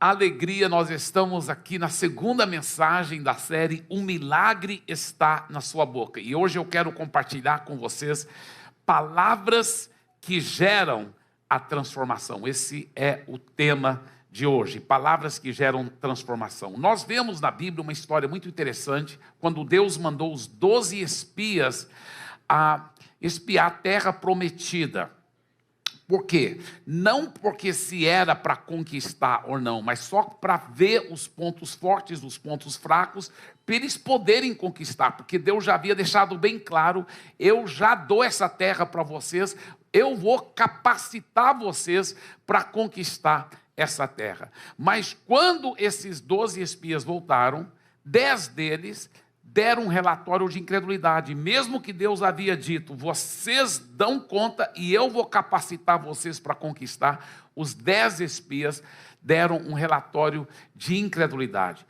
alegria, nós estamos aqui na segunda mensagem da série Um Milagre Está na Sua Boca. E hoje eu quero compartilhar com vocês palavras que geram a transformação. Esse é o tema de hoje, palavras que geram transformação. Nós vemos na Bíblia uma história muito interessante, quando Deus mandou os 12 espias a espiar a terra prometida. Por quê? Não porque se era para conquistar ou não, mas só para ver os pontos fortes, os pontos fracos, para eles poderem conquistar, porque Deus já havia deixado bem claro: eu já dou essa terra para vocês, eu vou capacitar vocês para conquistar essa terra. Mas quando esses 12 espias voltaram, 10 deles deram um relatório de incredulidade, mesmo que Deus havia dito: vocês dão conta e eu vou capacitar vocês para conquistar. Os 10 espias deram um relatório de incredulidade.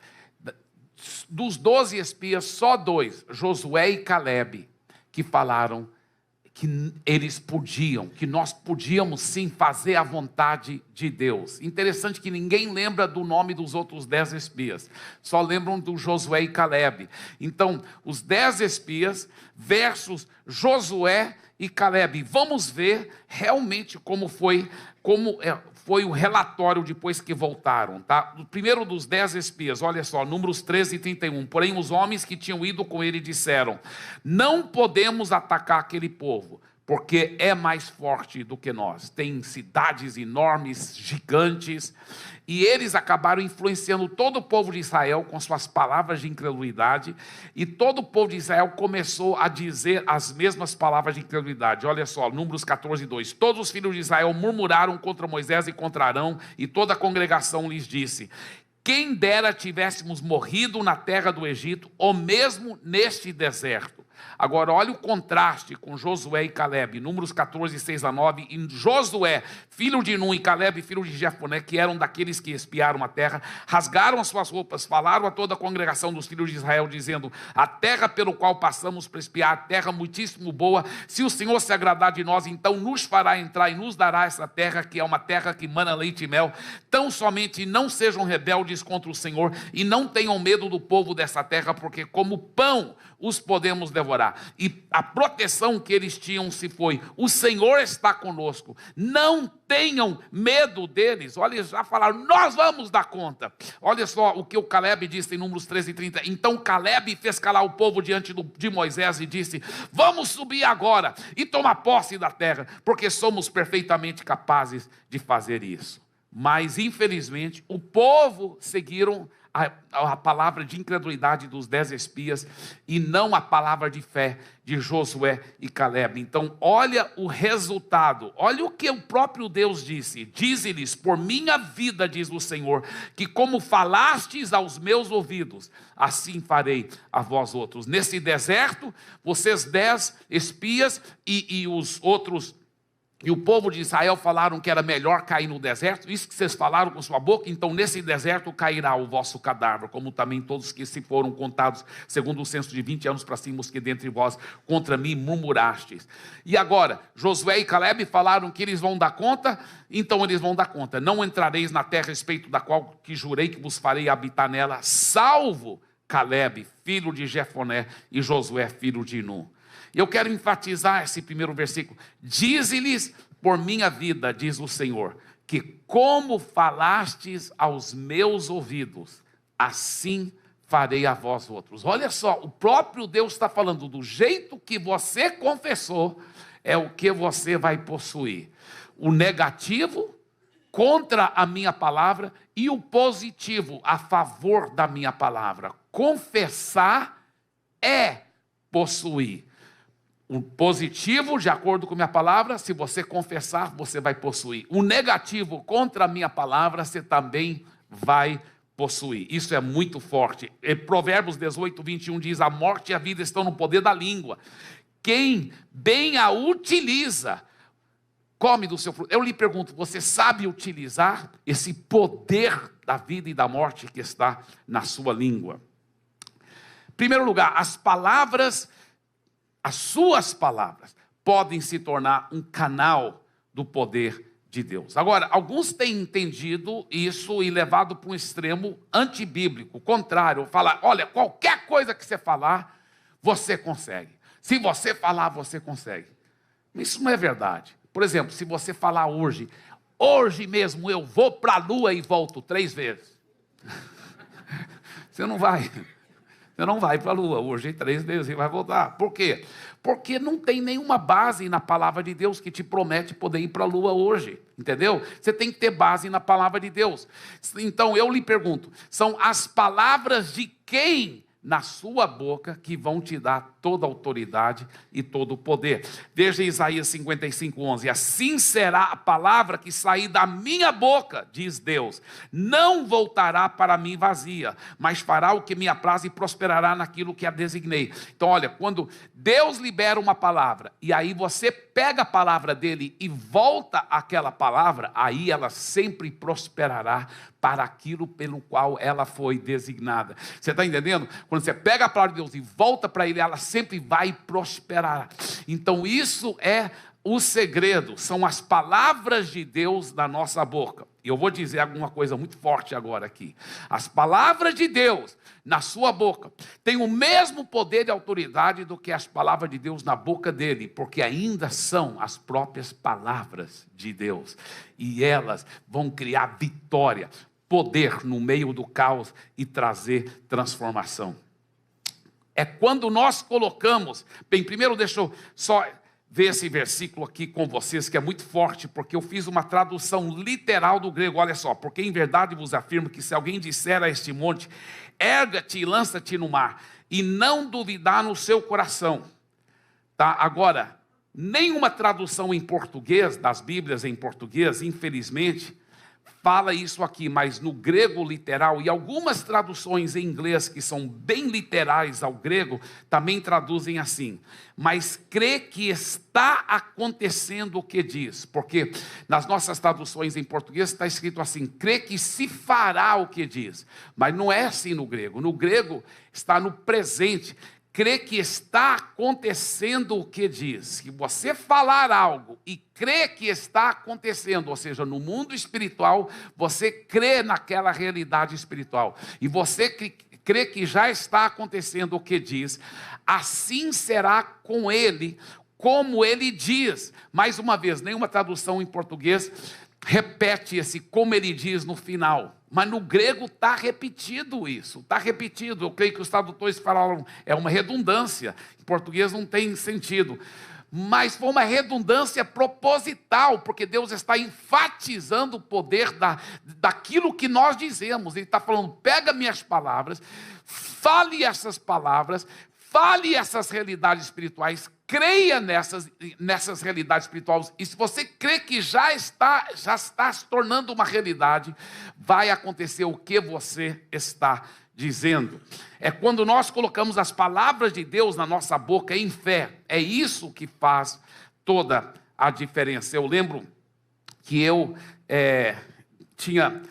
Dos 12 espias, só 2, Josué e Calebe, que falaram que eles podiam, que nós podíamos sim fazer a vontade de Deus. Interessante que ninguém lembra do nome dos outros 10 espias, só lembram do Josué e Calebe. Então, os 10 espias versus Josué e Calebe. Vamos ver realmente como foi o relatório depois que voltaram, tá? O primeiro dos 10 espias, olha só, Números 13 e 31. Porém, os homens que tinham ido com ele disseram: não podemos atacar aquele povo, porque é mais forte do que nós. Tem cidades enormes, gigantes, e eles acabaram influenciando todo o povo de Israel com suas palavras de incredulidade, e todo o povo de Israel começou a dizer as mesmas palavras de incredulidade. Olha só, Números 14, 2. Todos os filhos de Israel murmuraram contra Moisés e contra Arão, e toda a congregação lhes disse: quem dera tivéssemos morrido na terra do Egito, ou mesmo neste deserto. Agora, olha o contraste com Josué e Calebe, Números 14, 6 a 9. E Josué, filho de Nun, e Calebe, filho de Jefoné, que eram daqueles que espiaram a terra, rasgaram as suas roupas, falaram a toda a congregação dos filhos de Israel, dizendo: a terra pelo qual passamos para espiar, a terra muitíssimo boa, se o Senhor se agradar de nós, então nos fará entrar e nos dará essa terra, que é uma terra que mana leite e mel. Tão somente não sejam rebeldes contra o Senhor, e não tenham medo do povo dessa terra, porque como pão os podemos devorar. E a proteção que eles tinham se foi: o Senhor está conosco, não tenham medo deles. Olha, eles já falaram: nós vamos dar conta. Olha só o que o Calebe disse em Números 13 e 30. Então Calebe fez calar o povo diante de Moisés e disse: vamos subir agora e tomar posse da terra, porque somos perfeitamente capazes de fazer isso. Mas infelizmente o povo seguiram a palavra de incredulidade dos 10 espias e não a palavra de fé de Josué e Calebe. Então olha o resultado, olha o que o próprio Deus disse: dize-lhes, por minha vida, diz o Senhor, que como falastes aos meus ouvidos, assim farei a vós outros. Nesse deserto, vocês 10 espias e os outros, e o povo de Israel falaram que era melhor cair no deserto. Isso que vocês falaram com sua boca, então nesse deserto cairá o vosso cadáver, como também todos que se foram contados, segundo o censo de 20 anos para cima, os que dentre vós contra mim murmurastes. E agora, Josué e Calebe falaram que eles vão dar conta, então eles vão dar conta. Não entrareis na terra a respeito da qual que jurei que vos farei habitar nela, salvo Calebe, filho de Jefoné, e Josué, filho de Nun. Eu quero enfatizar esse primeiro versículo: dize-lhes, por minha vida, diz o Senhor, que como falastes aos meus ouvidos, assim farei a vós outros. Olha só, o próprio Deus está falando: do jeito que você confessou, é o que você vai possuir. O negativo contra a minha palavra e o positivo a favor da minha palavra. Confessar é possuir. O positivo, de acordo com a minha palavra, se você confessar, você vai possuir. O negativo contra a minha palavra, você também vai possuir. Isso é muito forte. Provérbios 18, 21 diz: a morte e a vida estão no poder da língua. Quem bem a utiliza, come do seu fruto. Eu lhe pergunto: você sabe utilizar esse poder da vida e da morte que está na sua língua? Em primeiro lugar, as suas palavras podem se tornar um canal do poder de Deus. Agora, alguns têm entendido isso e levado para um extremo antibíblico, contrário, falar, olha, qualquer coisa que você falar, você consegue. Se você falar, você consegue. Isso não é verdade. Por exemplo, se você falar hoje mesmo eu vou para a lua e volto 3 vezes. Você não vai para a lua hoje 3 vezes e vai voltar. Por quê? Porque não tem nenhuma base na palavra de Deus que te promete poder ir para a lua hoje, entendeu? Você tem que ter base na palavra de Deus. Então eu lhe pergunto, são as palavras de quem na sua boca que vão te dar toda a autoridade e todo o poder? Veja Isaías 55:11, assim será a palavra que sair da minha boca, diz Deus, não voltará para mim vazia, mas fará o que me apraz e prosperará naquilo que a designei. Então olha, quando Deus libera uma palavra, e aí você pega a palavra dele e volta àquela palavra, aí ela sempre prosperará para aquilo pelo qual ela foi designada. Você está entendendo? Quando você pega a palavra de Deus e volta para ele, ela sempre vai prosperar. Então isso é o segredo, são as palavras de Deus na nossa boca. E eu vou dizer alguma coisa muito forte agora aqui. As palavras de Deus na sua boca têm o mesmo poder e autoridade do que as palavras de Deus na boca dele, porque ainda são as próprias palavras de Deus. E elas vão criar vitória, poder no meio do caos e trazer transformação. É quando nós colocamos... Bem, primeiro deixa eu só ver esse versículo aqui com vocês, que é muito forte, porque eu fiz uma tradução literal do grego. Olha só, porque em verdade vos afirmo que se alguém disser a este monte, erga-te e lança-te no mar, e não duvidar no seu coração. Tá? Agora, nenhuma tradução em português, das Bíblias em português, infelizmente, fala isso aqui, mas no grego literal, e algumas traduções em inglês que são bem literais ao grego, também traduzem assim, mas crê que está acontecendo o que diz, porque nas nossas traduções em português está escrito assim, crê que se fará o que diz, mas não é assim no grego está no presente, crê que está acontecendo o que diz. Se você falar algo e crê que está acontecendo, ou seja, no mundo espiritual, você crê naquela realidade espiritual, e você crê que já está acontecendo o que diz, assim será com ele, como ele diz. Mais uma vez, nenhuma tradução em português repete esse como ele diz no final. Mas no grego está repetido isso, está repetido. Eu creio que os tradutores falaram, é uma redundância. Em português não tem sentido. Mas foi uma redundância proposital, porque Deus está enfatizando o poder daquilo que nós dizemos. Ele está falando, pega minhas palavras, fale essas palavras, fale essas realidades espirituais, creia nessas realidades espirituais, e se você crê que já está se tornando uma realidade, vai acontecer o que você está dizendo. É quando nós colocamos as palavras de Deus na nossa boca em fé, é isso que faz toda a diferença. Eu lembro que eu tinha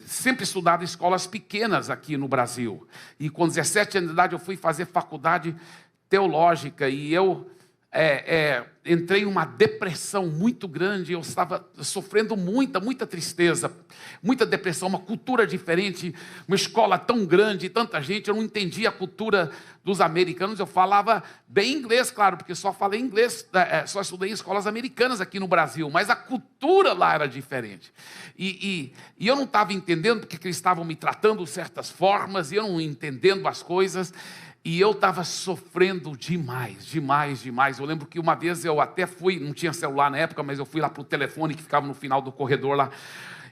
sempre estudado em escolas pequenas aqui no Brasil, e com 17 anos de idade eu fui fazer faculdade teológica, e eu entrei em uma depressão muito grande. Eu estava sofrendo muita tristeza, muita depressão, uma cultura diferente, uma escola tão grande, tanta gente, eu não entendia a cultura dos americanos. Eu falava bem inglês, claro, porque só falei inglês, só estudei em escolas americanas aqui no Brasil, mas a cultura lá era diferente, e eu não estava entendendo porque eles estavam me tratando de certas formas, e eu não entendendo as coisas, e eu estava sofrendo demais. Eu lembro que uma vez eu até fui, não tinha celular na época, mas eu fui lá para o telefone que ficava no final do corredor lá,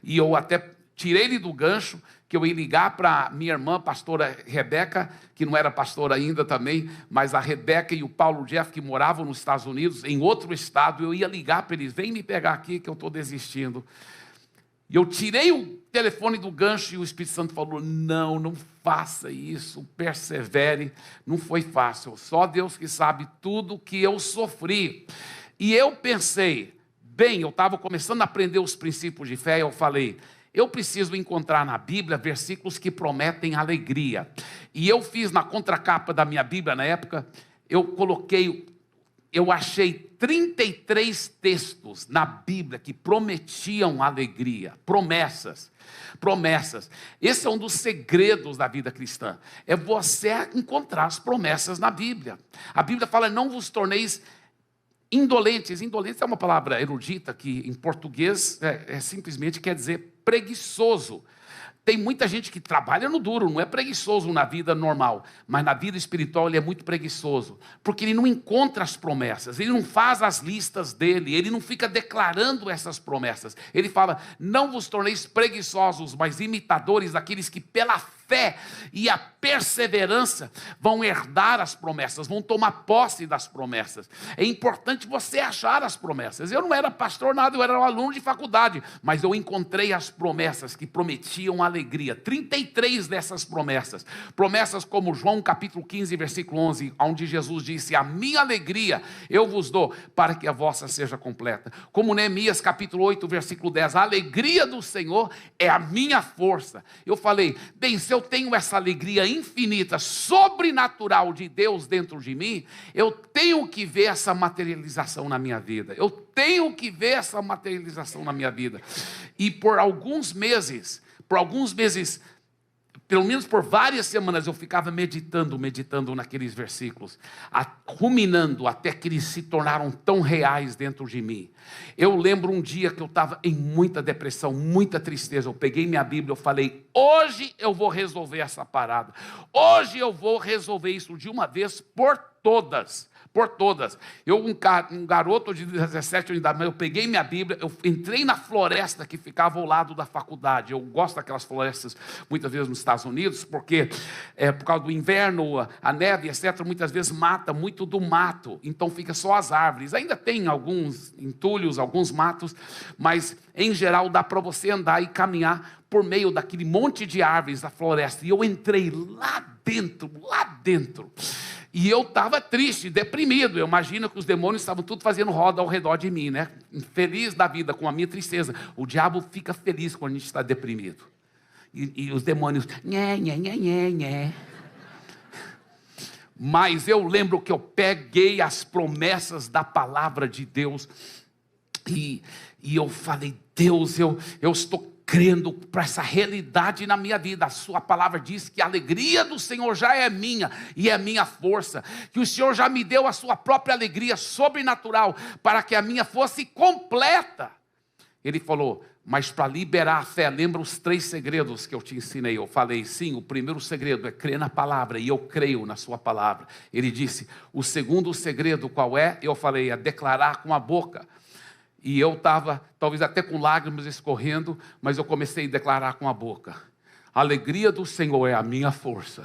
e eu até tirei ele do gancho, que eu ia ligar para minha irmã, pastora Rebeca, que não era pastora ainda também, mas a Rebeca e o Paulo Jeff, que moravam nos Estados Unidos, em outro estado, eu ia ligar para eles, vem me pegar aqui que eu estou desistindo. E eu tirei o telefone do gancho, e o Espírito Santo falou, não faça isso, persevere. Não foi fácil, só Deus que sabe tudo que eu sofri. E eu pensei, bem, eu estava começando a aprender os princípios de fé, eu falei, eu preciso encontrar na Bíblia versículos que prometem alegria. E eu fiz na contracapa da minha Bíblia na época, eu coloquei eu achei 33 textos na Bíblia que prometiam alegria, promessas. Esse é um dos segredos da vida cristã, é você encontrar as promessas na Bíblia. A Bíblia fala, não vos torneis indolentes. Indolentes é uma palavra erudita que em português simplesmente quer dizer preguiçoso. Tem muita gente que trabalha no duro, não é preguiçoso na vida normal, mas na vida espiritual ele é muito preguiçoso, porque ele não encontra as promessas, ele não faz as listas dele, ele não fica declarando essas promessas. Ele fala, não vos torneis preguiçosos, mas imitadores daqueles que pela fé e a perseverança vão herdar as promessas, vão tomar posse das promessas. É importante você achar as promessas. Eu não era pastor nada, eu era um aluno de faculdade, mas eu encontrei as promessas que prometiam alegria. 33 dessas promessas. Promessas como João capítulo 15, versículo 11, onde Jesus disse, a minha alegria eu vos dou, para que a vossa seja completa. Como Neemias capítulo 8, versículo 10, a alegria do Senhor é a minha força. Eu falei, bem, se eu tenho essa alegria infinita, sobrenatural de Deus dentro de mim, eu tenho que ver essa materialização na minha vida. Eu tenho que ver essa materialização na minha vida. E por alguns meses, pelo menos por várias semanas, eu ficava meditando naqueles versículos, ruminando até que eles se tornaram tão reais dentro de mim. Eu lembro um dia que eu estava em muita depressão, muita tristeza. Eu peguei minha Bíblia, eu falei, hoje eu vou resolver essa parada. Hoje eu vou resolver isso de uma vez por todas. Eu, um garoto de 17 anos de idade, eu peguei minha Bíblia, eu entrei na floresta que ficava ao lado da faculdade. Eu gosto daquelas florestas, muitas vezes nos Estados Unidos, porque por causa do inverno, a neve, etc., muitas vezes mata muito do mato, então fica só as árvores. Ainda tem alguns entulhos, alguns matos, mas em geral dá para você andar e caminhar por meio daquele monte de árvores da floresta. E eu entrei lá dentro. E eu estava triste, deprimido. Eu imagino que os demônios estavam tudo fazendo roda ao redor de mim, né? Feliz da vida com a minha tristeza. O diabo fica feliz quando a gente está deprimido. E os demônios, nhé. Mas eu lembro que eu peguei as promessas da palavra de Deus e eu falei, Deus, eu estou crendo para essa realidade na minha vida. A sua palavra diz que a alegria do Senhor já é minha e é minha força, que o Senhor já me deu a sua própria alegria sobrenatural para que a minha fosse completa. Ele falou, mas para liberar a fé, lembra os 3 segredos que eu te ensinei? Eu falei, sim, o primeiro segredo é crer na palavra, e eu creio na sua palavra. Ele disse, o segundo segredo qual é? Eu falei, é declarar com a boca. E eu estava, talvez até com lágrimas escorrendo, mas eu comecei a declarar com a boca. A alegria do Senhor é a minha força.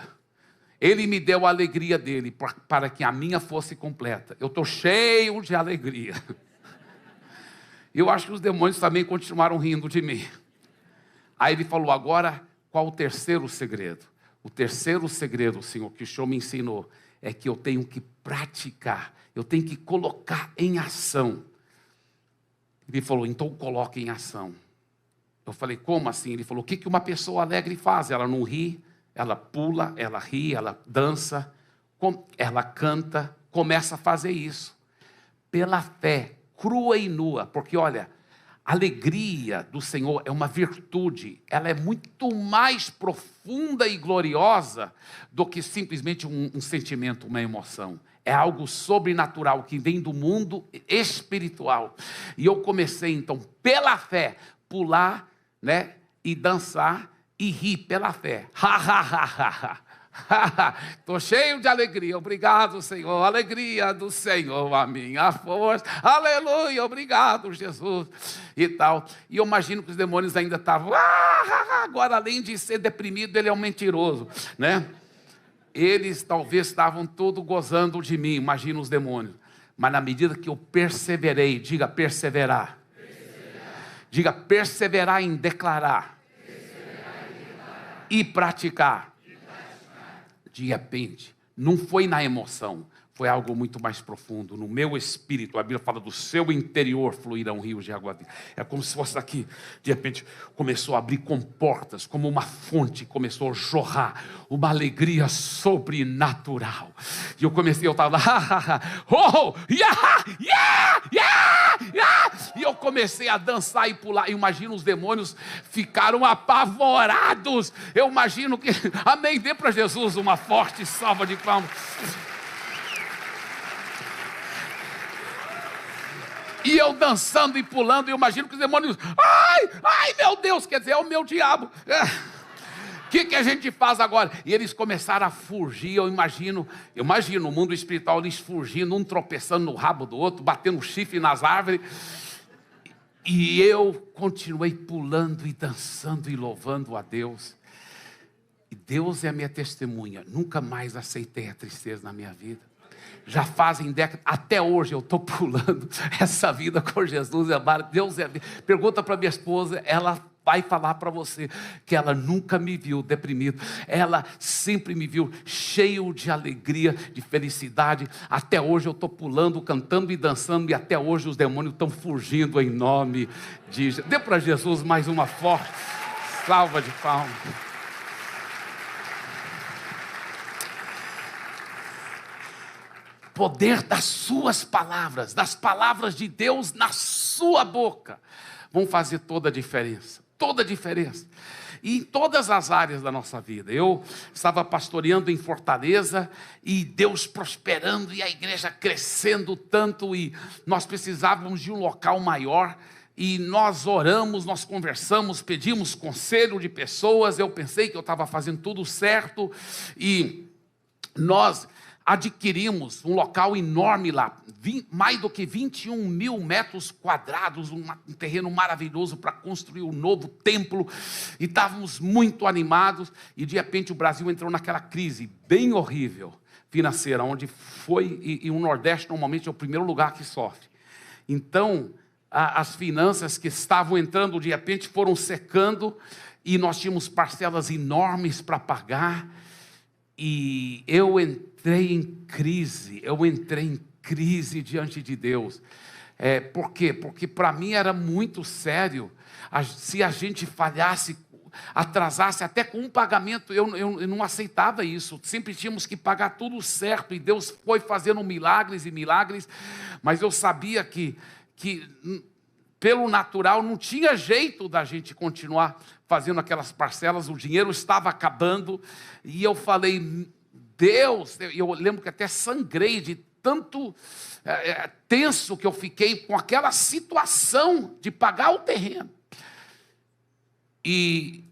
Ele me deu a alegria dele para que a minha fosse completa. Eu estou cheio de alegria. Eu acho que os demônios também continuaram rindo de mim. Aí ele falou, agora, qual o terceiro segredo? O terceiro segredo, Senhor, que o Senhor me ensinou, é que eu tenho que praticar, eu tenho que colocar em ação. Ele falou, então coloque em ação. Eu falei, como assim? Ele falou, o que uma pessoa alegre faz? Ela não ri, ela pula, ela ri, ela dança, ela canta, começa a fazer isso. Pela fé, crua e nua, porque olha, a alegria do Senhor é uma virtude, ela é muito mais profunda e gloriosa do que simplesmente um sentimento, uma emoção. É algo sobrenatural que vem do mundo espiritual. E eu comecei então, pela fé, pular, né, e dançar e rir pela fé. Estou cheio de alegria, obrigado Senhor, alegria do Senhor, a minha força, aleluia, obrigado Jesus, e tal. E eu imagino que os demônios ainda estavam, agora além de ser deprimido, ele é um mentiroso, né? Eles talvez estavam todos gozando de mim, imagina os demônios. Mas na medida que eu perseverei, diga perseverar. Diga perseverar em declarar. E praticar. De repente, não foi na emoção, foi algo muito mais profundo. No meu espírito, a Bíblia fala, do seu interior fluirão rios de água viva. É como se fosse daqui, de repente, começou a abrir comportas, como uma fonte, começou a jorrar, uma alegria sobrenatural. E eu estava lá, oh, yeah, yeah, yeah, yeah. E eu comecei a dançar e pular. Eu imagino os demônios ficaram apavorados. Eu imagino que, amém, dê para Jesus uma forte salva de palmas. E eu dançando e pulando, e eu imagino que os demônios, ai meu Deus, quer dizer, é o meu diabo. O que a gente faz agora? E eles começaram a fugir, eu imagino o mundo espiritual, eles fugindo, um tropeçando no rabo do outro, batendo chifre nas árvores. E eu continuei pulando e dançando e louvando a Deus. E Deus é a minha testemunha, nunca mais aceitei a tristeza na minha vida. Já fazem décadas, até hoje eu estou pulando essa vida com Jesus. Deus é. Pergunta para minha esposa, ela vai falar para você que ela nunca me viu deprimido. Ela sempre me viu cheio de alegria, de felicidade. Até hoje eu estou pulando, cantando e dançando, e até hoje os demônios estão fugindo em nome de Jesus. Dê para Jesus mais uma forte salva de palmas. Poder das suas palavras, das palavras de Deus na sua boca, vão fazer toda a diferença, e em todas as áreas da nossa vida. Eu estava pastoreando em Fortaleza, e Deus prosperando, e a igreja crescendo tanto, e nós precisávamos de um local maior, e nós oramos, nós conversamos, pedimos conselho de pessoas. Eu pensei que eu estava fazendo tudo certo, e nós adquirimos um local enorme lá, mais do que 21 mil metros quadrados, um terreno maravilhoso para construir um novo templo, e estávamos muito animados, e de repente o Brasil entrou naquela crise bem horrível financeira, onde foi, e o Nordeste normalmente é o primeiro lugar que sofre. Então, as finanças que estavam entrando de repente foram secando, e nós tínhamos parcelas enormes para pagar, e eu entrei em crise diante de Deus. Por quê? Porque para mim era muito sério. Se a gente falhasse, atrasasse até com um pagamento, eu não aceitava isso. Sempre tínhamos que pagar tudo certo, e Deus foi fazendo milagres e milagres, mas eu sabia que pelo natural não tinha jeito da gente continuar fazendo aquelas parcelas, o dinheiro estava acabando, e eu falei, Deus, eu lembro que até sangrei de tanto tenso que eu fiquei com aquela situação de pagar o terreno. E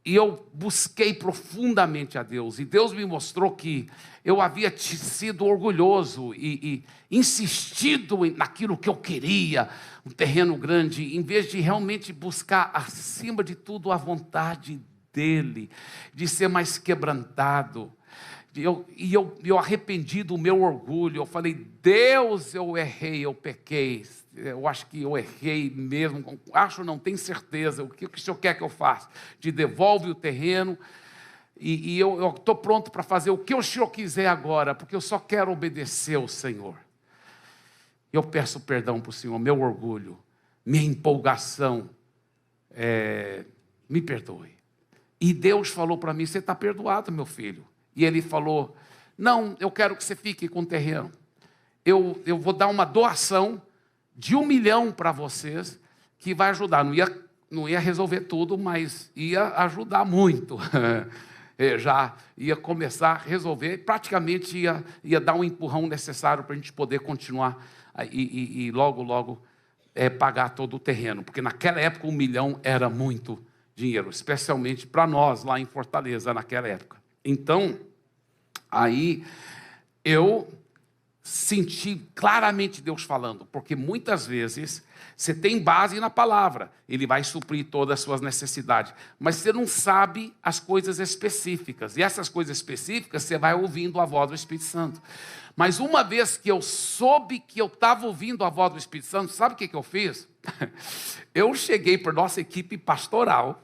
eu busquei profundamente a Deus, e Deus me mostrou que eu havia sido orgulhoso e insistido naquilo que eu queria, um terreno grande, em vez de realmente buscar, acima de tudo, a vontade dEle, de ser mais quebrantado. Eu arrependi do meu orgulho. Eu falei, Deus, eu errei, eu pequei. Eu acho que eu errei mesmo. Não tenho certeza. O que o Senhor quer que eu faça? Te devolve o terreno, e eu estou pronto para fazer o que o Senhor quiser agora, porque eu só quero obedecer ao Senhor. Eu peço perdão para o Senhor, meu orgulho, minha empolgação, me perdoe. E Deus falou para mim, você está perdoado, meu filho. E Ele falou, não, eu quero que você fique com o terreno. Eu vou dar uma doação de 1 milhão para vocês, que vai ajudar. Não ia resolver tudo, mas ia ajudar muito. Já ia começar a resolver, praticamente ia dar um empurrão necessário para a gente poder continuar e logo pagar todo o terreno. Porque naquela época 1 milhão era muito dinheiro, especialmente para nós lá em Fortaleza naquela época. Então, aí eu senti claramente Deus falando, porque muitas vezes você tem base na palavra, Ele vai suprir todas as suas necessidades, mas você não sabe as coisas específicas, e essas coisas específicas você vai ouvindo a voz do Espírito Santo. Mas uma vez que eu soube que eu estava ouvindo a voz do Espírito Santo, sabe o que eu fiz? Eu cheguei para a nossa equipe pastoral,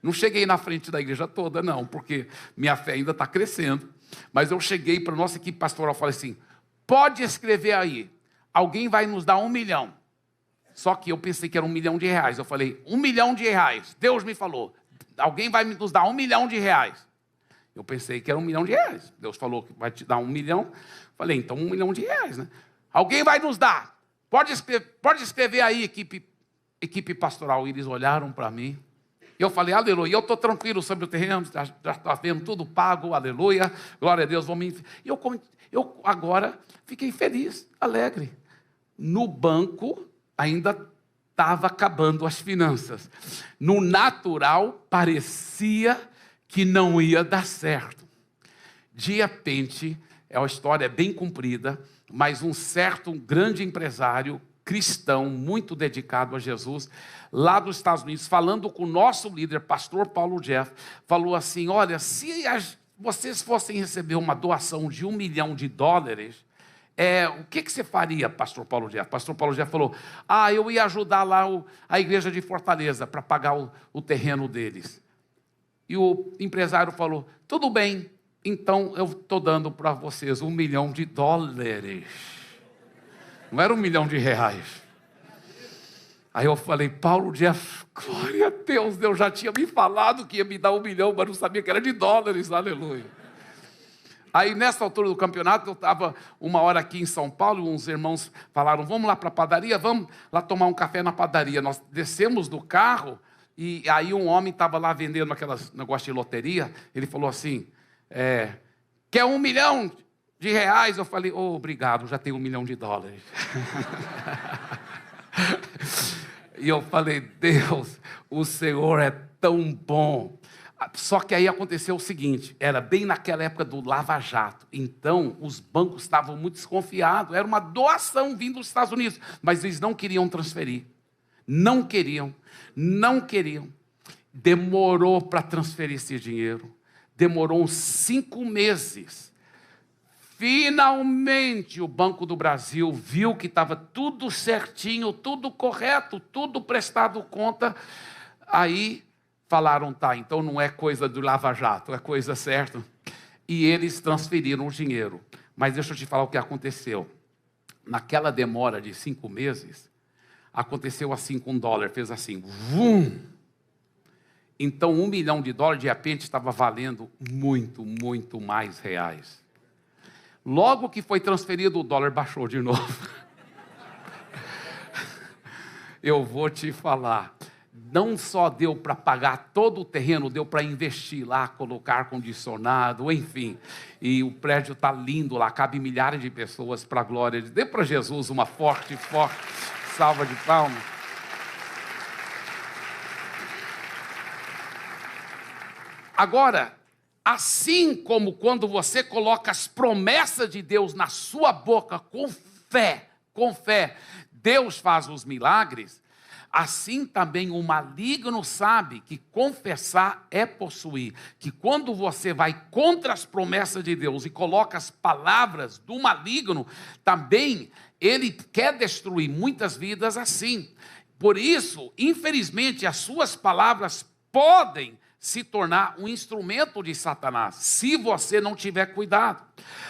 não cheguei na frente da igreja toda não, porque minha fé ainda está crescendo. Mas eu cheguei para a nossa equipe pastoral e falei assim, pode escrever aí, alguém vai nos dar 1 milhão. Só que eu pensei que era R$1 milhão. Eu falei, R$1 milhão. Deus me falou, alguém vai nos dar R$1 milhão. Eu pensei que era R$1 milhão. Deus falou que vai te dar 1 milhão. Falei, então R$1 milhão, né? Alguém vai nos dar. Pode escrever aí, equipe pastoral. E eles olharam para mim. E eu falei, aleluia. Eu estou tranquilo sobre o terreno, já está vendo tudo pago, aleluia. Glória a Deus. E eu agora fiquei feliz, alegre. No banco ainda estava acabando as finanças. No natural, parecia que não ia dar certo. De repente, a história é bem comprida, mas um grande empresário cristão, muito dedicado a Jesus, lá dos Estados Unidos, falando com o nosso líder, pastor Paulo Jeff, falou assim, olha, se vocês fossem receber uma doação de $1 milhão, o que você faria, pastor Paulo Jeff? Pastor Paulo Jeff falou, eu ia ajudar lá a igreja de Fortaleza para pagar o terreno deles. E o empresário falou, tudo bem, então eu estou dando para vocês $1 milhão. Não era R$1 milhão. Aí eu falei, Paulo Jeff, glória a Deus, Deus já tinha me falado que ia me dar $1 milhão, mas não sabia que era de dólares, aleluia. Aí nessa altura do campeonato, eu estava uma hora aqui em São Paulo, uns irmãos falaram, vamos lá para a padaria, vamos lá tomar um café na padaria. Nós descemos do carro, e aí um homem estava lá vendendo aquelas negócios de loteria, ele falou assim, quer $1 milhão? Eu falei, obrigado, já tenho $1 milhão. E eu falei, Deus, o Senhor é tão bom. Só que aí aconteceu o seguinte, era bem naquela época do Lava Jato, então os bancos estavam muito desconfiados, era uma doação vindo dos Estados Unidos, mas eles não queriam transferir, não queriam, demorou para transferir esse dinheiro, demorou uns 5 meses, finalmente o Banco do Brasil viu que estava tudo certinho, tudo correto, tudo prestado conta, aí falaram, então não é coisa do Lava Jato, é coisa certa. E eles transferiram o dinheiro. Mas deixa eu te falar o que aconteceu. Naquela demora de 5 meses, aconteceu assim com $1, fez assim, vum! Então $1 milhão de repente estava valendo muito, muito mais reais. Logo que foi transferido, o dólar baixou de novo. Eu vou te falar, não só deu para pagar todo o terreno, deu para investir lá, colocar ar-condicionado, enfim. E o prédio está lindo lá, cabe milhares de pessoas para a glória de Deus. Dê para Jesus uma forte salva de palmas. Agora, assim como quando você coloca as promessas de Deus na sua boca com fé, Deus faz os milagres, assim também o maligno sabe que confessar é possuir, que quando você vai contra as promessas de Deus e coloca as palavras do maligno, também ele quer destruir muitas vidas assim. Por isso, infelizmente, as suas palavras podem se tornar um instrumento de Satanás, se você não tiver cuidado.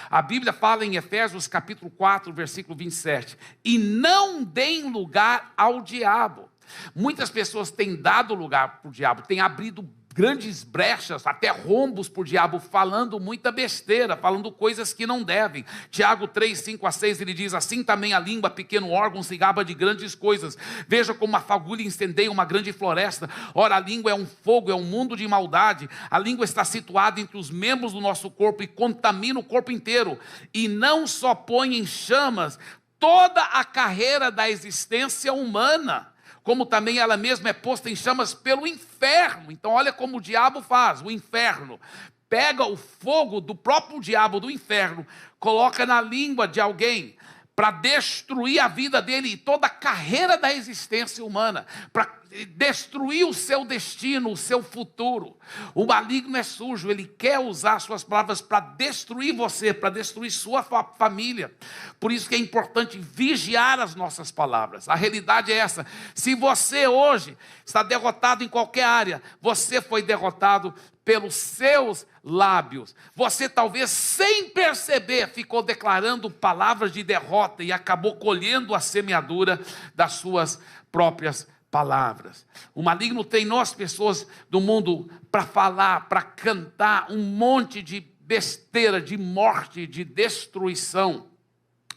A Bíblia fala em Efésios capítulo 4, versículo 27, e não deem lugar ao diabo. Muitas pessoas têm dado lugar para o diabo, têm abrido grandes brechas, até rombos para o diabo, falando muita besteira, falando coisas que não devem. Tiago 3, 5-6, ele diz, assim também a língua, pequeno órgão, se gaba de grandes coisas. Veja como a fagulha incendeia uma grande floresta. Ora, a língua é um fogo, é um mundo de maldade. A língua está situada entre os membros do nosso corpo e contamina o corpo inteiro. E não só põe em chamas toda a carreira da existência humana, como também ela mesma é posta em chamas pelo inferno. Então olha como o diabo faz, o inferno pega o fogo do próprio diabo do inferno, coloca na língua de alguém, para destruir a vida dele e toda a carreira da existência humana, para destruir o seu destino, o seu futuro. O maligno é sujo, ele quer usar suas palavras para destruir você, para destruir sua família. Por isso que é importante vigiar as nossas palavras. A realidade é essa: se você hoje está derrotado em qualquer área, você foi derrotado pelos seus lábios. Você talvez sem perceber ficou declarando palavras de derrota e acabou colhendo a semeadura das suas próprias palavras. O maligno treinou as pessoas do mundo para falar, para cantar um monte de besteira, de morte, de destruição.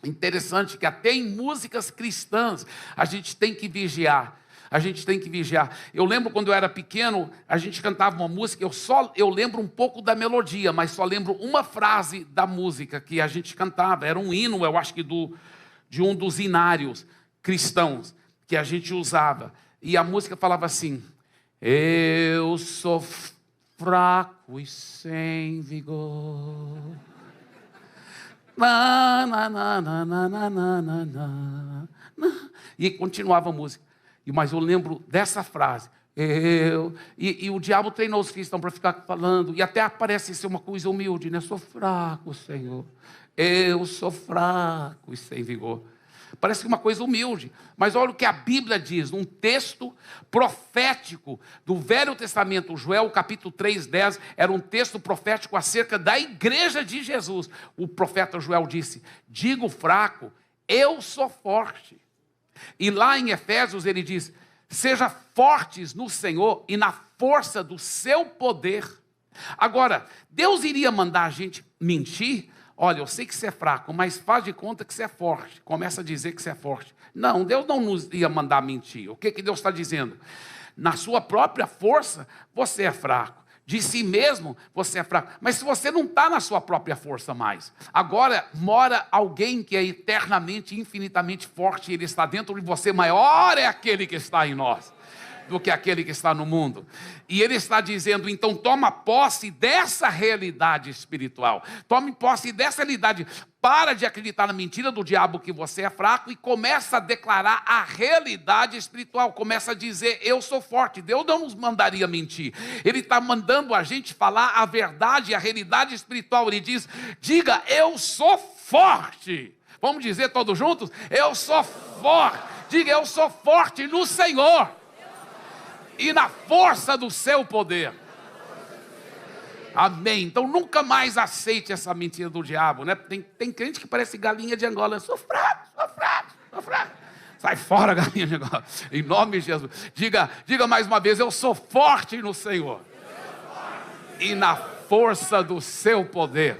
Interessante que até em músicas cristãs a gente tem que vigiar. A gente tem que vigiar. Eu lembro quando eu era pequeno, a gente cantava uma música, eu lembro um pouco da melodia, mas só lembro uma frase da música que a gente cantava. Era um hino, eu acho que de um dos hinários cristãos que a gente usava. E a música falava assim: eu sou fraco e sem vigor. Na, na, na, na, na, na, na, na, na. E continuava a música. Mas eu lembro dessa frase. E o diabo treinou os cristãos para ficar falando. E até parece ser uma coisa humilde, né? Sou fraco, Senhor. Eu sou fraco e sem vigor. Parece uma coisa humilde. Mas olha o que a Bíblia diz, num texto profético do Velho Testamento. Joel capítulo 3:10, era um texto profético acerca da igreja de Jesus. O profeta Joel disse: digo fraco, eu sou forte. E lá em Efésios ele diz: seja fortes no Senhor e na força do seu poder. Agora, Deus iria mandar a gente mentir? Olha, eu sei que você é fraco, mas faz de conta que você é forte. Começa a dizer que você é forte. Não, Deus não nos ia mandar mentir. O que Deus está dizendo? Na sua própria força, você é fraco. De si mesmo, você é fraco. Mas se você não está na sua própria força mais, agora mora alguém que é eternamente, infinitamente forte, ele está dentro de você. Maior é aquele que está em nós do que aquele que está no mundo. E ele está dizendo: então toma posse dessa realidade espiritual. Tome posse dessa realidade. Para de acreditar na mentira do diabo que você é fraco e começa a declarar a realidade espiritual. Começa a dizer: eu sou forte. Deus não nos mandaria mentir. Ele está mandando a gente falar a verdade, a realidade espiritual. Ele diz: diga, eu sou forte. Vamos dizer todos juntos? Eu sou forte. Diga, eu sou forte no Senhor e na força do seu poder. Amém. Então nunca mais aceite essa mentira do diabo, né? Tem crente que parece galinha de Angola. Eu sou fraco, sou fraco, sou fraco. Sai fora, galinha de Angola. Em nome de Jesus. Diga mais uma vez: eu sou forte no Senhor e na força do seu poder.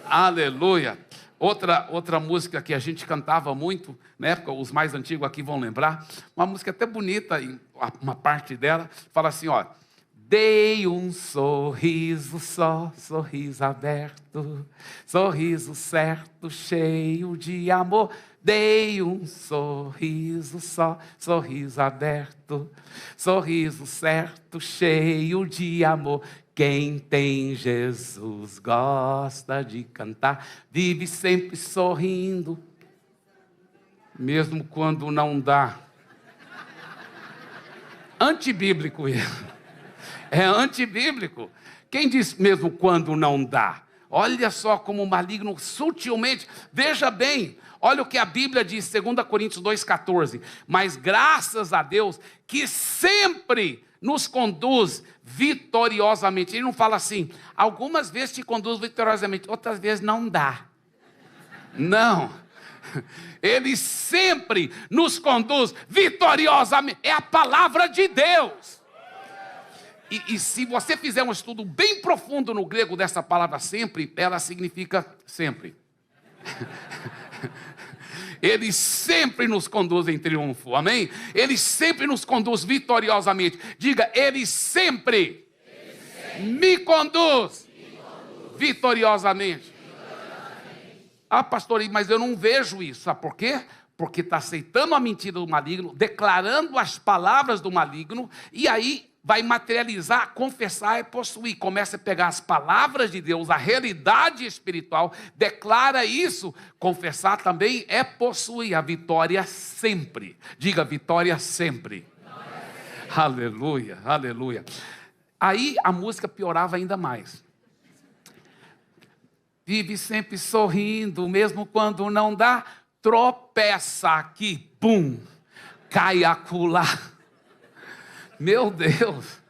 Aleluia. Outra música que a gente cantava muito, na época, os mais antigos aqui vão lembrar, uma música até bonita, uma parte dela, fala assim, ó: dei um sorriso só, sorriso aberto, sorriso certo, cheio de amor. Dei um sorriso só, sorriso aberto, sorriso certo, cheio de amor. Quem tem Jesus gosta de cantar, vive sempre sorrindo, mesmo quando não dá. Antibíblico isso. É antibíblico. Quem diz mesmo quando não dá? Olha só como o maligno sutilmente, veja bem, olha o que a Bíblia diz, 2 Coríntios 2,14. Mas graças a Deus que sempre nos conduz vitoriosamente. Ele não fala assim: algumas vezes te conduz vitoriosamente, outras vezes não dá. Não. Ele sempre nos vitoriosamente. É a palavra de Deus. E se você fizer um estudo bem profundo no grego dessa palavra sempre, ela significa sempre. Ele sempre nos conduz em triunfo, amém? Ele sempre nos conduz vitoriosamente. Diga, Ele sempre me conduz vitoriosamente. Ah, pastor, mas eu não vejo isso. Sabe por quê? Porque está aceitando a mentira do maligno, declarando as palavras do maligno, e aí vai materializar, confessar e possuir. Começa a pegar as palavras de Deus, a realidade espiritual, declara isso. Confessar também é possuir a vitória sempre. Diga, vitória sempre. Aleluia, aleluia. Aí a música piorava ainda mais. Vive sempre sorrindo, mesmo quando não dá, tropeça aqui, pum, cai acolá. Meu Deus.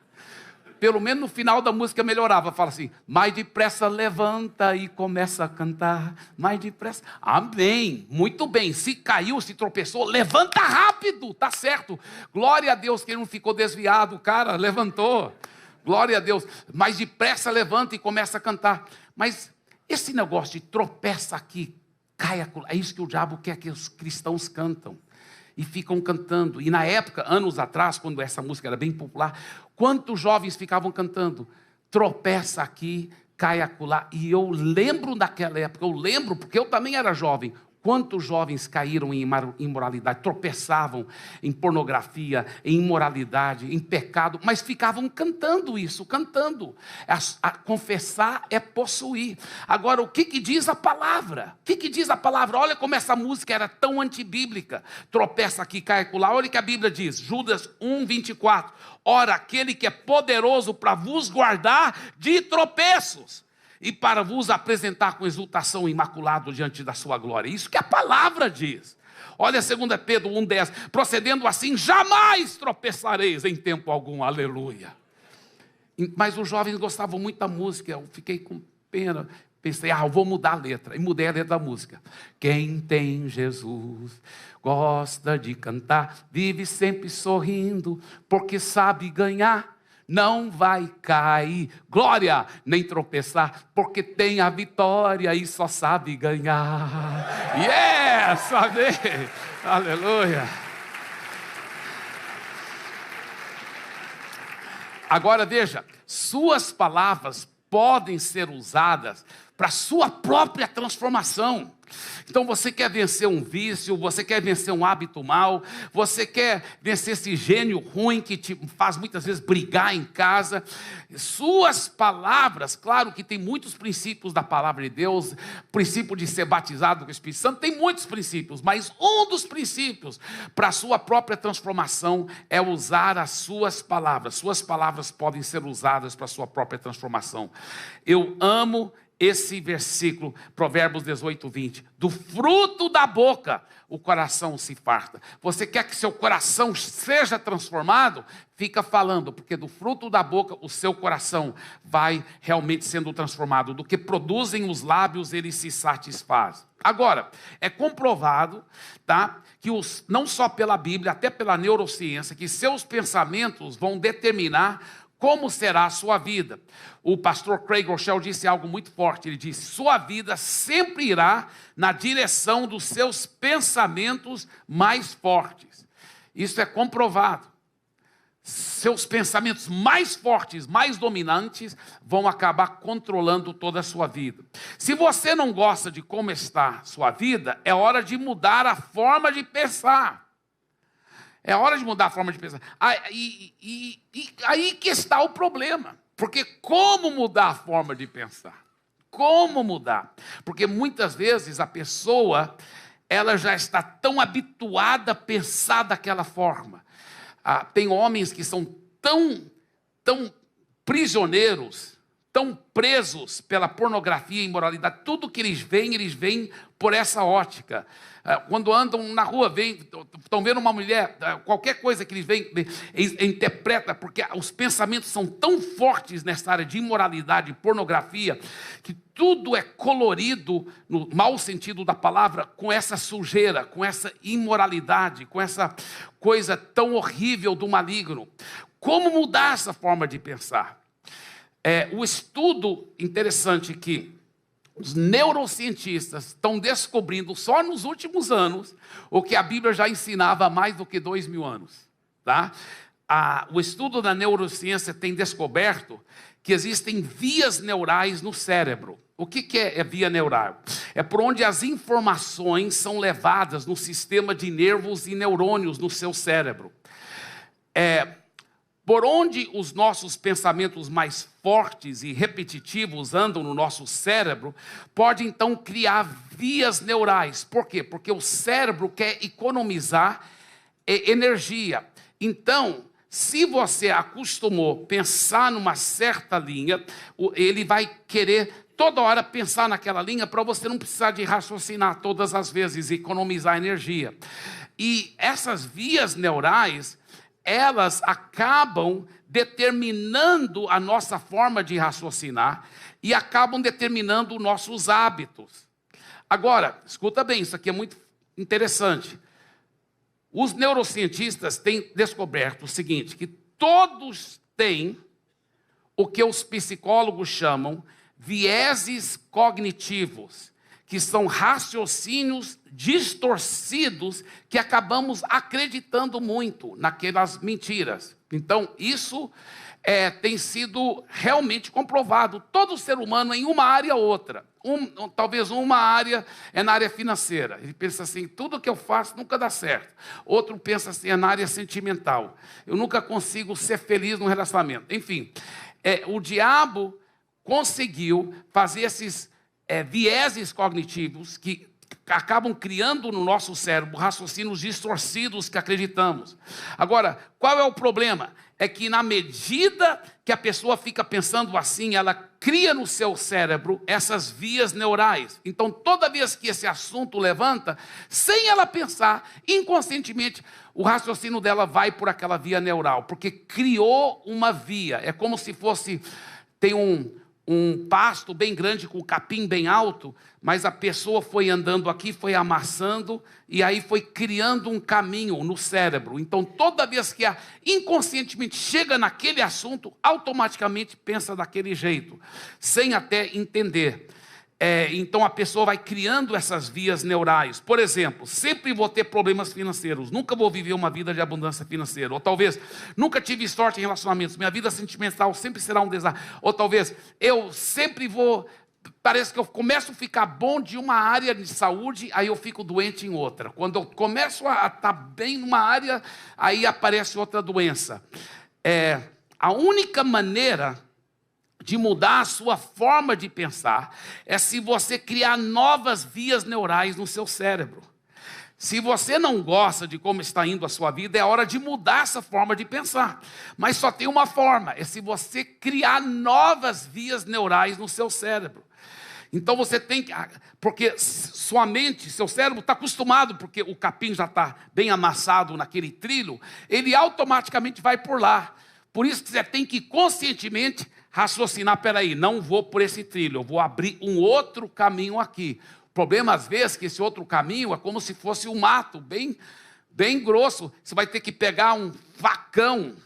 Pelo menos no final da música melhorava. Fala assim, mais depressa levanta e começa a cantar. Mais depressa. Amém. Muito bem. Se caiu, se tropeçou, levanta rápido. Tá certo. Glória a Deus que ele não ficou desviado. Cara, levantou. Glória a Deus. Mais depressa levanta e começa a cantar. Mas esse negócio de tropeça aqui, cai acolá, é isso que o diabo quer que os cristãos cantam. E ficam cantando. E na época, anos atrás, quando essa música era bem popular, quantos jovens ficavam cantando? Tropeça aqui, cai acolá. E eu lembro daquela época, eu lembro, porque eu também era jovem. Quantos jovens caíram em imoralidade, tropeçavam em pornografia, em imoralidade, em pecado, mas ficavam cantando isso, cantando. Confessar é possuir. Agora, o que diz a palavra? O que diz a palavra? Olha como essa música era tão antibíblica. Tropeça aqui, cai acolá. Olha o que a Bíblia diz, Judas 1:24. Ora, aquele que é poderoso para vos guardar de tropeços e para vos apresentar com exultação imaculado diante da sua glória. Isso que a palavra diz. Olha 2 Pedro 1:10. Procedendo assim, jamais tropeçareis em tempo algum. Aleluia. Mas os jovens gostavam muito da música. Eu fiquei com pena. Pensei, eu vou mudar a letra. E mudei a letra da música. Quem tem Jesus gosta de cantar, vive sempre sorrindo, porque sabe ganhar. Não vai cair, glória, nem tropeçar, porque tem a vitória e só sabe ganhar. Yes, amém, aleluia. Agora veja, suas palavras podem ser usadas para sua própria transformação. Então você quer vencer um vício, você quer vencer um hábito mau, você quer vencer esse gênio ruim que te faz muitas vezes brigar em casa. Suas palavras, claro que tem muitos princípios da palavra de Deus, princípio de ser batizado com o Espírito Santo, tem muitos princípios, mas um dos princípios para a sua própria transformação é usar as suas palavras. Suas palavras podem ser usadas para a sua própria transformação. Eu amo esse versículo, Provérbios 18:20, do fruto da boca o coração se farta. Você quer que seu coração seja transformado? Fica falando, porque do fruto da boca o seu coração vai realmente sendo transformado. Do que produzem os lábios, ele se satisfaz. Agora, é comprovado, tá, que não só pela Bíblia, até pela neurociência, que seus pensamentos vão determinar como será a sua vida. O pastor Craig Groeschel disse algo muito forte. Ele disse, sua vida sempre irá na direção dos seus pensamentos mais fortes. Isso é comprovado. Seus pensamentos mais fortes, mais dominantes, vão acabar controlando toda a sua vida. Se você não gosta de como está a sua vida, é hora de mudar a forma de pensar. É hora de mudar a forma de pensar. Aí que está o problema. Porque como mudar a forma de pensar? Como mudar? Porque muitas vezes a pessoa, ela já está tão habituada a pensar daquela forma. Tem homens que são tão prisioneiros, tão presos pela pornografia e imoralidade. Tudo que eles veem por essa ótica. Quando andam na rua, estão vendo uma mulher, qualquer coisa que eles veem, interpreta, porque os pensamentos são tão fortes nessa área de imoralidade e pornografia, que tudo é colorido, no mau sentido da palavra, com essa sujeira, com essa imoralidade, com essa coisa tão horrível do maligno. Como mudar essa forma de pensar? O estudo interessante que os neurocientistas estão descobrindo só nos últimos anos o que a Bíblia já ensinava há mais do que 2000 anos. Tá? O estudo da neurociência tem descoberto que existem vias neurais no cérebro. O que é via neural? É por onde as informações são levadas no sistema de nervos e neurônios no seu cérebro. Por onde os nossos pensamentos mais fortes e repetitivos andam no nosso cérebro, pode então criar vias neurais. Por quê? Porque o cérebro quer economizar energia. Então, se você acostumou a pensar numa certa linha, ele vai querer toda hora pensar naquela linha para você não precisar de raciocinar todas as vezes, economizar energia. E essas vias neurais, elas acabam determinando a nossa forma de raciocinar e acabam determinando nossos hábitos. Agora, escuta bem, isso aqui é muito interessante. Os neurocientistas têm descoberto o seguinte, que todos têm o que os psicólogos chamam vieses cognitivos, que são raciocínios distorcidos que acabamos acreditando muito naquelas mentiras. Então, isso tem sido realmente comprovado. Todo ser humano em uma área ou outra. Talvez uma área é na área financeira. Ele pensa assim, tudo que eu faço nunca dá certo. Outro pensa assim, é na área sentimental. Eu nunca consigo ser feliz num relacionamento. Enfim, o diabo conseguiu fazer esses vieses cognitivos que acabam criando no nosso cérebro raciocínios distorcidos que acreditamos. Agora, qual é o problema? É que na medida que a pessoa fica pensando assim, ela cria no seu cérebro essas vias neurais. Então, toda vez que esse assunto levanta, sem ela pensar, inconscientemente, o raciocínio dela vai por aquela via neural, porque criou uma via. É como se fosse, tem um pasto bem grande com capim bem alto, mas a pessoa foi andando aqui, foi amassando, e aí foi criando um caminho no cérebro. Então, toda vez que inconscientemente chega naquele assunto, automaticamente pensa daquele jeito, sem até entender. Então, a pessoa vai criando essas vias neurais. Por exemplo, sempre vou ter problemas financeiros, nunca vou viver uma vida de abundância financeira. Ou talvez, nunca tive sorte em relacionamentos, minha vida sentimental sempre será um desastre. Ou talvez, eu sempre parece que eu começo a ficar bom de uma área de saúde, aí eu fico doente em outra. Quando eu começo a estar bem numa área, aí aparece outra doença. A única maneira de mudar a sua forma de pensar é se você criar novas vias neurais no seu cérebro. Se você não gosta de como está indo a sua vida, é hora de mudar essa forma de pensar. Mas só tem uma forma, é se você criar novas vias neurais no seu cérebro. Então você tem que, porque sua mente, seu cérebro está acostumado, porque o capim já está bem amassado naquele trilho, ele automaticamente vai por lá. Por isso que você tem que conscientemente raciocinar, peraí, não vou por esse trilho, eu vou abrir um outro caminho aqui. O problema, às vezes, que esse outro caminho é como se fosse um mato, bem grosso. Você vai ter que pegar um facão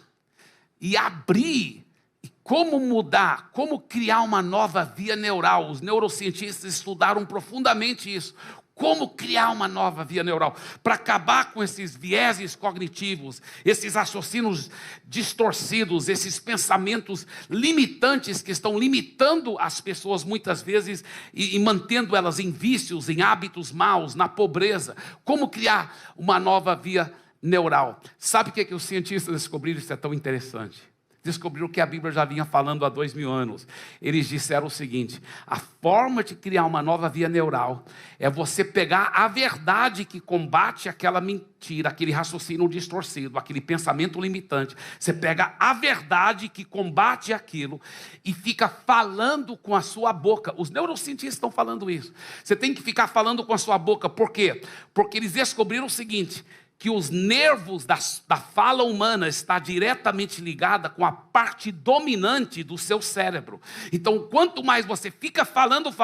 e abrir. E como mudar, como criar uma nova via neural? Os neurocientistas estudaram profundamente isso. Como criar uma nova via neural para acabar com esses vieses cognitivos, esses raciocínios distorcidos, esses pensamentos limitantes que estão limitando as pessoas muitas vezes e mantendo elas em vícios, em hábitos maus, na pobreza. Como criar uma nova via neural? Sabe o que os cientistas descobriram? Isso é tão interessante. Descobriram que a Bíblia já vinha falando há 2000 anos. Eles disseram o seguinte: a forma de criar uma nova via neural é você pegar a verdade que combate aquela mentira, aquele raciocínio distorcido, aquele pensamento limitante. Você pega a verdade que combate aquilo e fica falando com a sua boca. Os neurocientistas estão falando isso. Você tem que ficar falando com a sua boca. Por quê? Porque eles descobriram o seguinte: que os nervos da fala humana está diretamente ligada com a parte dominante do seu cérebro. Então, quanto mais você fica falando,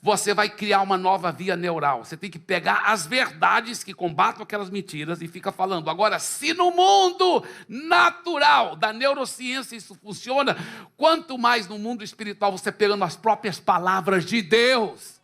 você vai criar uma nova via neural. Você tem que pegar as verdades que combatem aquelas mentiras e fica falando. Agora, se no mundo natural da neurociência isso funciona, quanto mais no mundo espiritual você pegando as próprias palavras de Deus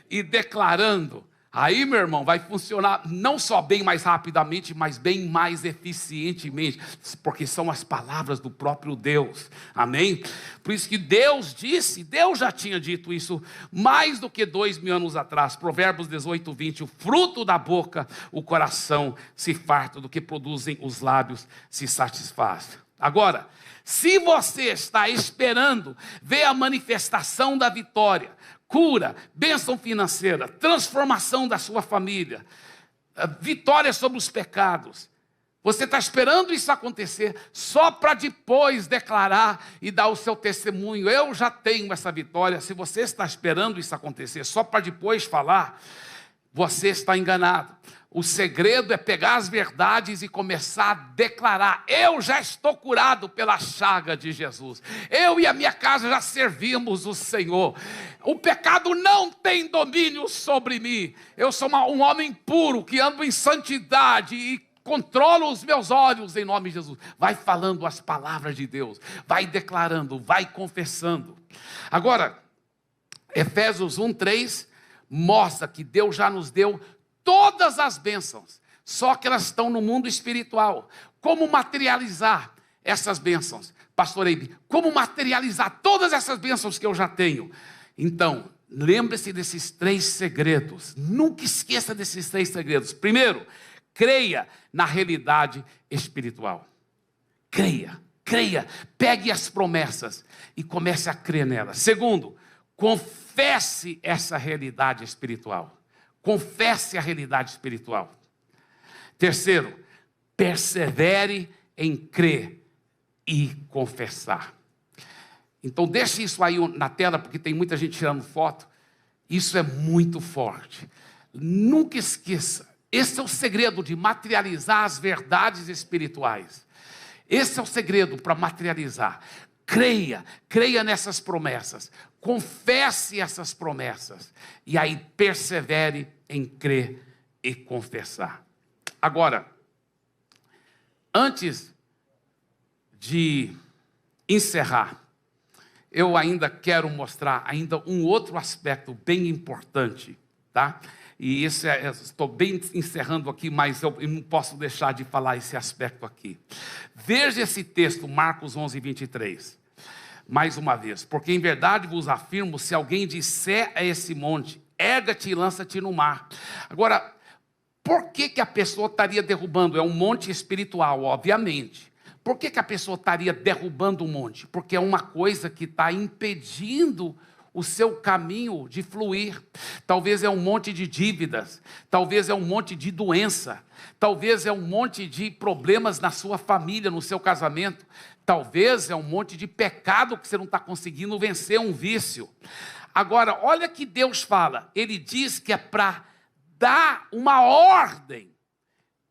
e declarando, aí, meu irmão, vai funcionar não só bem mais rapidamente, mas bem mais eficientemente, porque são as palavras do próprio Deus, amém? Por isso que Deus disse, Deus já tinha dito isso mais do que 2000 anos atrás, Provérbios 18, 20, o fruto da boca, o coração se farta, do que produzem os lábios se satisfaz. Agora, se você está esperando ver a manifestação da vitória, cura, bênção financeira, transformação da sua família, vitória sobre os pecados, Você está esperando isso acontecer só para depois declarar e dar o seu testemunho. Eu já tenho essa vitória. Se você está esperando isso acontecer só para depois falar, você está enganado. O segredo é pegar as verdades e começar a declarar: eu já estou curado pela chaga de Jesus. Eu e a minha casa já servimos o Senhor. O pecado não tem domínio sobre mim. Eu sou um homem puro que ando em santidade e controlo os meus olhos em nome de Jesus. Vai falando as palavras de Deus. Vai declarando, vai confessando. Agora, Efésios 1:3 mostra que Deus já nos deu todas as bênçãos, só que elas estão no mundo espiritual. Como materializar essas bênçãos? Pastor Eibe, como materializar todas essas bênçãos que eu já tenho? Então, lembre-se desses 3 segredos. Nunca esqueça desses 3 segredos. Primeiro, creia na realidade espiritual. Creia. Pegue as promessas e comece a crer nelas. Segundo, confesse essa realidade espiritual. Confesse a realidade espiritual. Terceiro, persevere em crer e confessar. Então deixe isso aí na tela, porque tem muita gente tirando foto. Isso é muito forte. Nunca esqueça, esse é o segredo de materializar as verdades espirituais. Esse é o segredo para materializar. Creia nessas promessas, confesse essas promessas, e aí persevere em crer e confessar. Agora, antes de encerrar, eu ainda quero mostrar ainda um outro aspecto bem importante, tá? E estou bem encerrando aqui, mas eu não posso deixar de falar esse aspecto aqui. Veja esse texto, Marcos 11:23. Mais uma vez: porque em verdade vos afirmo, se alguém disser a esse monte, erga-te e lança-te no mar. Agora, por que a pessoa estaria derrubando? É um monte espiritual, obviamente. Por que a pessoa estaria derrubando um monte? Porque é uma coisa que está impedindo o seu caminho de fluir. Talvez é um monte de dívidas, talvez é um monte de doença, talvez é um monte de problemas na sua família, no seu casamento, talvez é um monte de pecado que você não está conseguindo vencer, um vício. Agora, olha que Deus fala, Ele diz que é para dar uma ordem.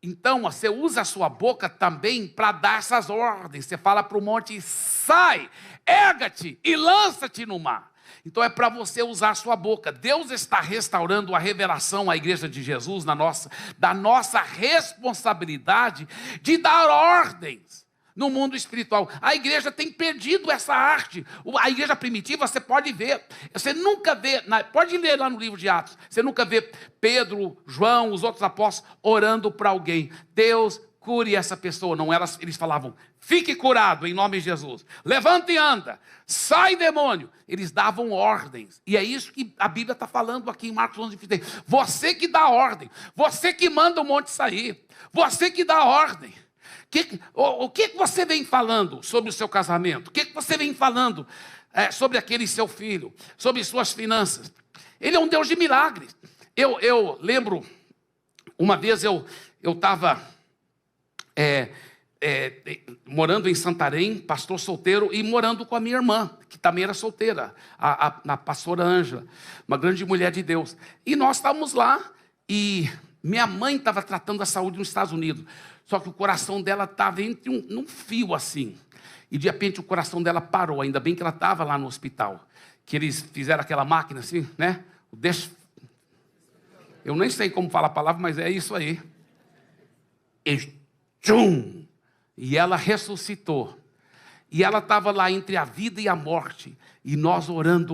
Então, você usa a sua boca também para dar essas ordens. Você fala para o monte: sai, erga-te e lança-te no mar. Então é para você usar a sua boca. Deus está restaurando a revelação à igreja de Jesus da nossa responsabilidade de dar ordens no mundo espiritual. A igreja tem perdido essa arte. A igreja primitiva, você pode ver, você nunca vê, pode ler lá no livro de Atos, você nunca vê Pedro, João, os outros apóstolos orando para alguém: Deus, cure essa pessoa. Não, eles falavam: fique curado em nome de Jesus, levanta e anda, sai demônio. Eles davam ordens, e é isso que a Bíblia está falando aqui em Marcos 11:23. Você que dá ordem, você que manda o monte sair, você que dá ordem. O que você vem falando sobre o seu casamento? O que você vem falando sobre aquele seu filho, sobre suas finanças? Ele é um Deus de milagres. Eu lembro, uma vez eu estava morando em Santarém, pastor solteiro, e morando com a minha irmã, que também era solteira, a pastora Ângela, uma grande mulher de Deus. E nós estávamos lá, e minha mãe estava tratando da saúde nos Estados Unidos, só que o coração dela estava entre num fio assim, e de repente o coração dela parou. Ainda bem que ela estava lá no hospital, que eles fizeram aquela máquina assim, né? Eu nem sei como fala a palavra, mas é isso aí. E tchum! E ela ressuscitou. E ela estava lá entre a vida e a morte. E nós orando.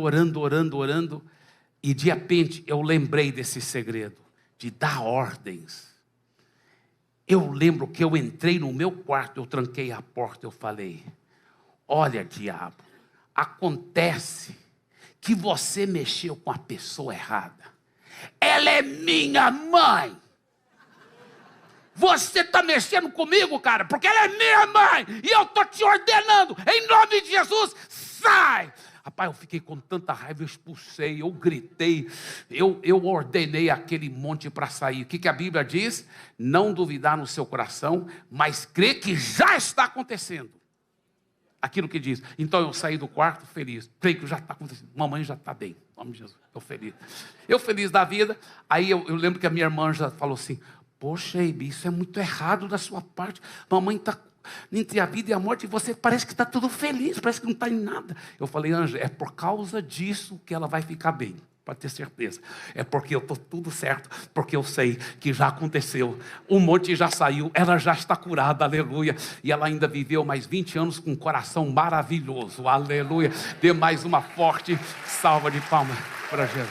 E de repente eu lembrei desse segredo, de dar ordens. Eu lembro que eu entrei no meu quarto, eu tranquei a porta, eu falei: olha, diabo, acontece que você mexeu com a pessoa errada. Ela é minha mãe. Você está mexendo comigo, cara, porque ela é minha mãe, e eu estou te ordenando, em nome de Jesus, sai! Rapaz, eu fiquei com tanta raiva, eu expulsei, eu gritei, eu ordenei aquele monte para sair. O que a Bíblia diz? Não duvidar no seu coração, mas crer que já está acontecendo aquilo que diz. Então eu saí do quarto feliz, creio que já está acontecendo, mamãe já está bem, em nome de Jesus, eu feliz da vida. Aí eu lembro que a minha irmã já falou assim: poxa, Eibe, isso é muito errado da sua parte, mamãe está entre a vida e a morte, e você parece que está tudo feliz, parece que não está em nada. Eu falei: Ângela, é por causa disso que ela vai ficar bem, pode ter certeza. É porque eu estou tudo certo, porque eu sei que já aconteceu, o monte já saiu, ela já está curada, aleluia. E ela ainda viveu mais 20 anos com um coração maravilhoso, aleluia. Dê mais uma forte salva de palmas para Jesus.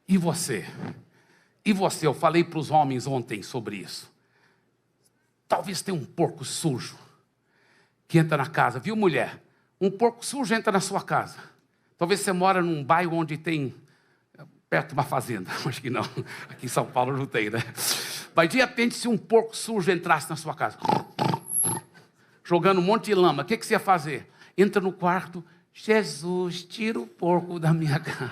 E você? E você? Eu falei para os homens ontem sobre isso. Talvez tenha um porco sujo que entra na casa, viu, mulher? Um porco sujo entra na sua casa. Talvez você mora num bairro onde tem perto de uma fazenda. Acho que não, aqui em São Paulo não tem, né? Mas de repente, se um porco sujo entrasse na sua casa, jogando um monte de lama, o que você ia fazer? Entra no quarto: Jesus, tira o porco da minha casa.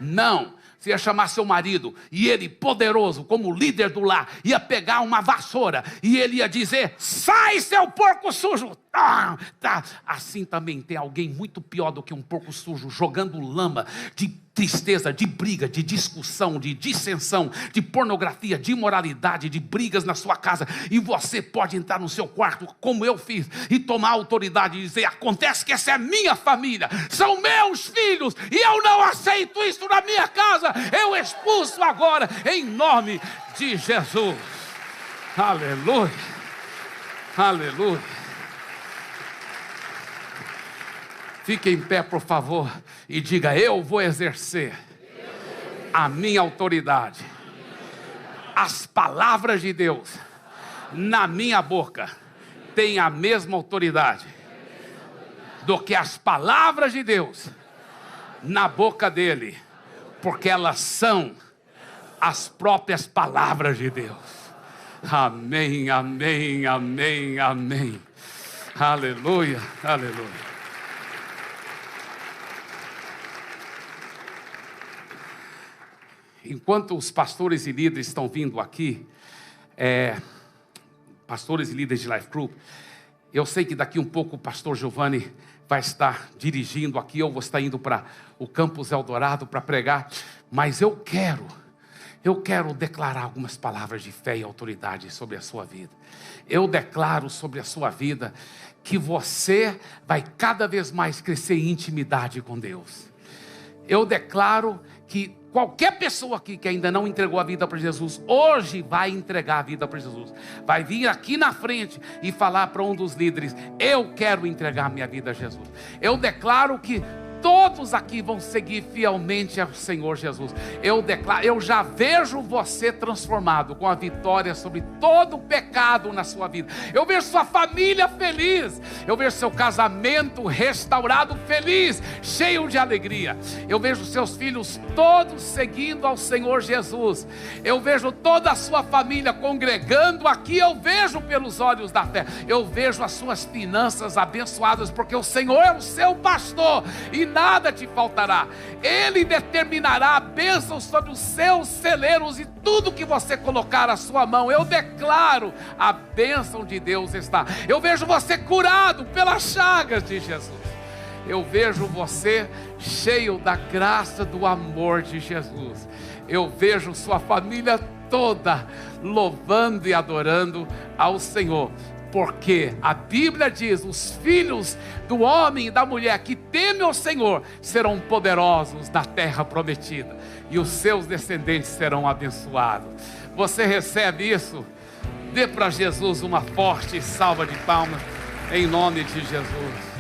Não. Você ia chamar seu marido, e ele, poderoso, como líder do lar, ia pegar uma vassoura, e ele ia dizer: sai, seu porco sujo! Tá. Assim também tem alguém muito pior do que um porco sujo, jogando lama de tristeza, de briga, de discussão, de dissensão, de pornografia, de imoralidade, de brigas na sua casa. E você pode entrar no seu quarto, como eu fiz, e tomar autoridade e dizer: acontece que essa é minha família, são meus filhos, e eu não aceito isso na minha casa, eu expulso agora, em nome de Jesus. Aleluia, aleluia. Fique em pé, por favor, e diga: eu vou exercer a minha autoridade. As palavras de Deus na minha boca têm a mesma autoridade do que as palavras de Deus na boca dele, porque elas são as próprias palavras de Deus. Amém, amém, amém, amém. Aleluia, aleluia. Enquanto os pastores e líderes estão vindo aqui, pastores e líderes de Life Group, eu sei que daqui um pouco o pastor Giovanni vai estar dirigindo aqui, eu vou estar indo para o Campus Eldorado para pregar, mas eu quero declarar algumas palavras de fé e autoridade sobre a sua vida. Eu declaro sobre a sua vida que você vai cada vez mais crescer em intimidade com Deus. Eu declaro que qualquer pessoa aqui que ainda não entregou a vida para Jesus, hoje vai entregar a vida para Jesus. Vai vir aqui na frente e falar para um dos líderes: eu quero entregar minha vida a Jesus. Eu declaro que todos aqui vão seguir fielmente ao Senhor Jesus. Eu declaro, eu já vejo você transformado com a vitória sobre todo o pecado na sua vida. Eu vejo sua família feliz. Eu vejo seu casamento restaurado, feliz, cheio de alegria. Eu vejo seus filhos todos seguindo ao Senhor Jesus. Eu vejo toda a sua família congregando aqui. Eu vejo pelos olhos da fé. Eu vejo as suas finanças abençoadas, porque o Senhor é o seu pastor e nada te faltará. Ele determinará a bênção sobre os seus celeiros e tudo que você colocar a sua mão. Eu declaro: a bênção de Deus está. Eu vejo você curado pelas chagas de Jesus. Eu vejo você cheio da graça, do amor de Jesus. Eu vejo sua família toda louvando e adorando ao Senhor. Porque a Bíblia diz: os filhos do homem e da mulher que temem ao Senhor serão poderosos na terra prometida, e os seus descendentes serão abençoados. Você recebe isso? Dê para Jesus uma forte salva de palmas, em nome de Jesus.